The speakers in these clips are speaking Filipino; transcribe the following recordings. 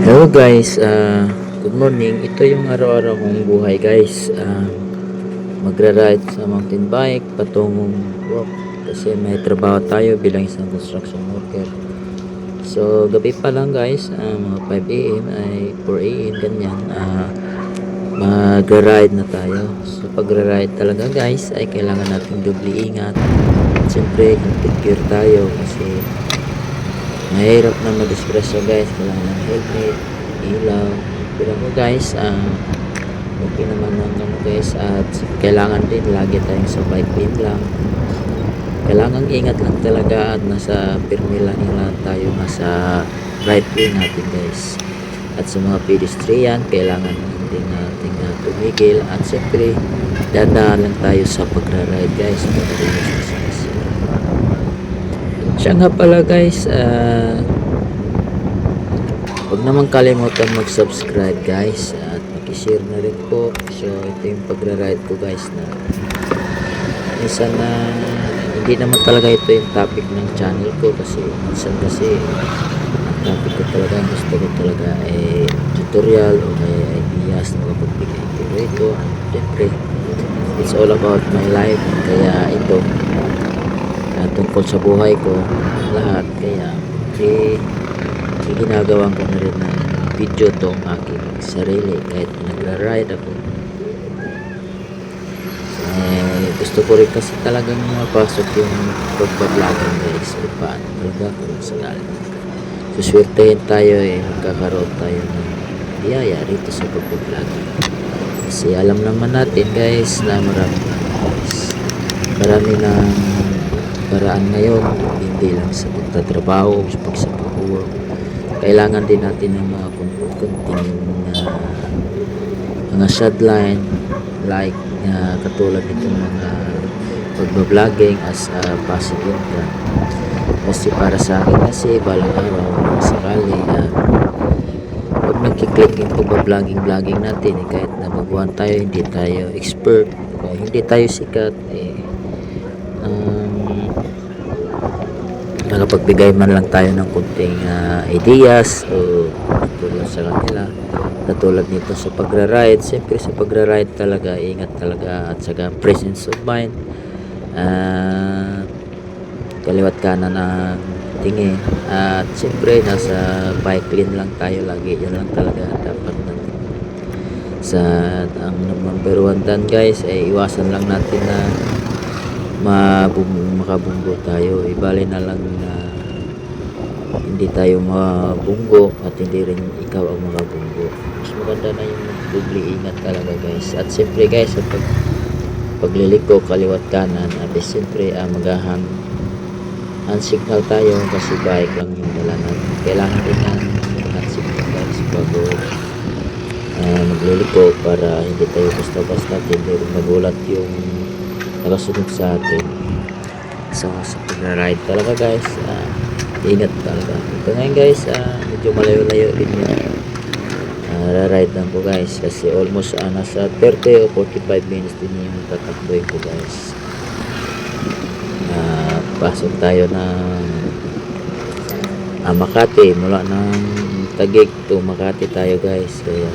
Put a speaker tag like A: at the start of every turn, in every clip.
A: Hello guys, good morning. Ito yung araw-araw kong buhay guys. Magra-ride sa mountain bike patungong work kasi may trabaho tayo bilang isang construction worker. So gabi pa lang guys, mga 5 AM ay 4 AM ganyan. Magra-ride na tayo. So pagra-ride talaga guys ay kailangan natin doble ingat. Siyempre, complete gear tayo kasi mahirap na madisgrasya guys. Kailangan ng helmet, ilaw. Pero mo guys, okay naman ang ano guys, at kailangan din lagi tayong sa bike lane lang. Kailangan ingat lang talaga at nasa firme lang tayo, nasa right lane natin guys. At sa mga pedestrian, kailangan din natin tumigil at siyempre dadaan lang tayo sa pagra-ride guys. Siya nga pala guys, huwag naman kalimutan mag-subscribe guys at mag-share na rin po. So ito yung pagra-ride ko guys na minsan na hindi naman talaga ito yung topic ng channel ko kasi minsan kasi ang topic ko talaga, gusto ko talaga tutorial o may ideas na mapagbigay. Pero ito, siyempre it's all about my life, kaya ito tungkol sa buhay ko lahat, kaya ginagawan ko na rin ng video tong aking sarili kahit nagra-ride ako. Gusto ko rin kasi talagang mapasok yung pagbablogger guys kung paano talaga kung saan suswertehin tayo magkakaroon tayo ng biyaya rito sa pagbablogger kasi alam naman natin guys na marami ng paraan ngayon, hindi lang sa pagtatrabaho, sa pag-work. Kailangan din natin ng mga kunting mga sideline like katulad nitong mga pagbabloging as a passive income. Kasi para sa akin kasi balang araw sakali pag nagkiklik yung pagbabloging natin kahit na baguhan tayo, hindi tayo expert, hindi tayo sikat, nakapagbigay man lang tayo ng kunting ideas o tulong sa kanila katulad nito sa pagra-ride. Siyempre sa pagra-ride talaga ingat talaga at saka presence of mind, kaliwat kanan ng tingin at siyempre nasa bike lane lang tayo lagi. Yun lang talaga dapat natin sa ang number 1 dan guys ay iwasan lang natin na makabunggo tayo. Ibali na lang na hindi tayo mabunggo at hindi rin ikaw ang makabunggo. Mas maganda na yung doble ingat talaga guys. At siyempre guys sa pagliliko kaliwat kanan siyempre magahan hand signal tayo kasi bike lang yung dala natin. Kailangan din ng hand signal guys bago magliliko para hindi tayo basta-basta, hindi rin magulat yung nakasunod sa atin. So sa pag-ride talaga guys, ingat talaga. Ito ngayon guys, medyo malayo-layo din yung ride lang ko guys kasi almost nasa 30 o 45 minutes din yung tatakboy ko guys. Pasok tayo ng Makati, mula ng Taguig to Makati tayo guys, kaya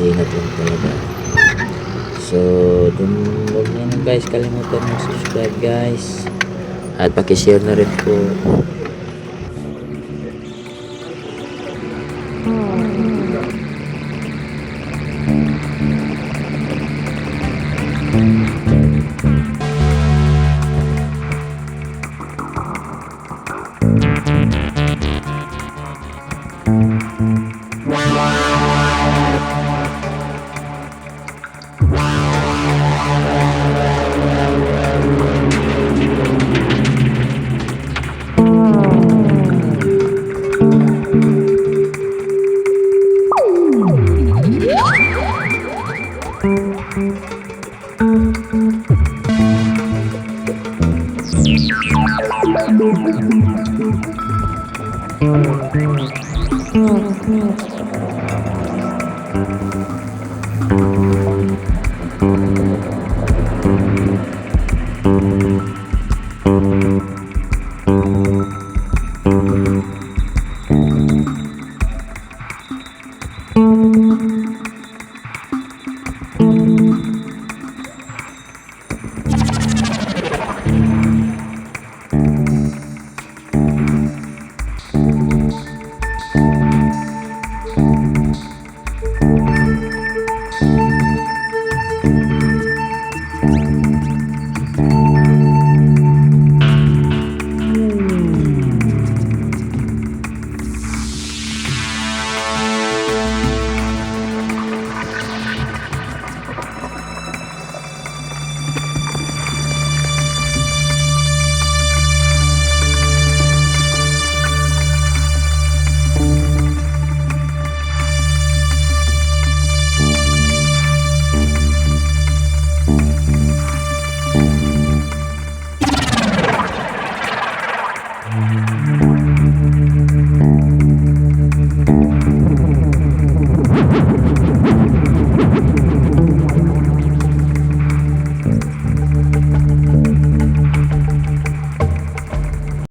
A: ingat lang talaga. So, huwag nyo guys kalimutan mag-subscribe guys at pakishare na rin po.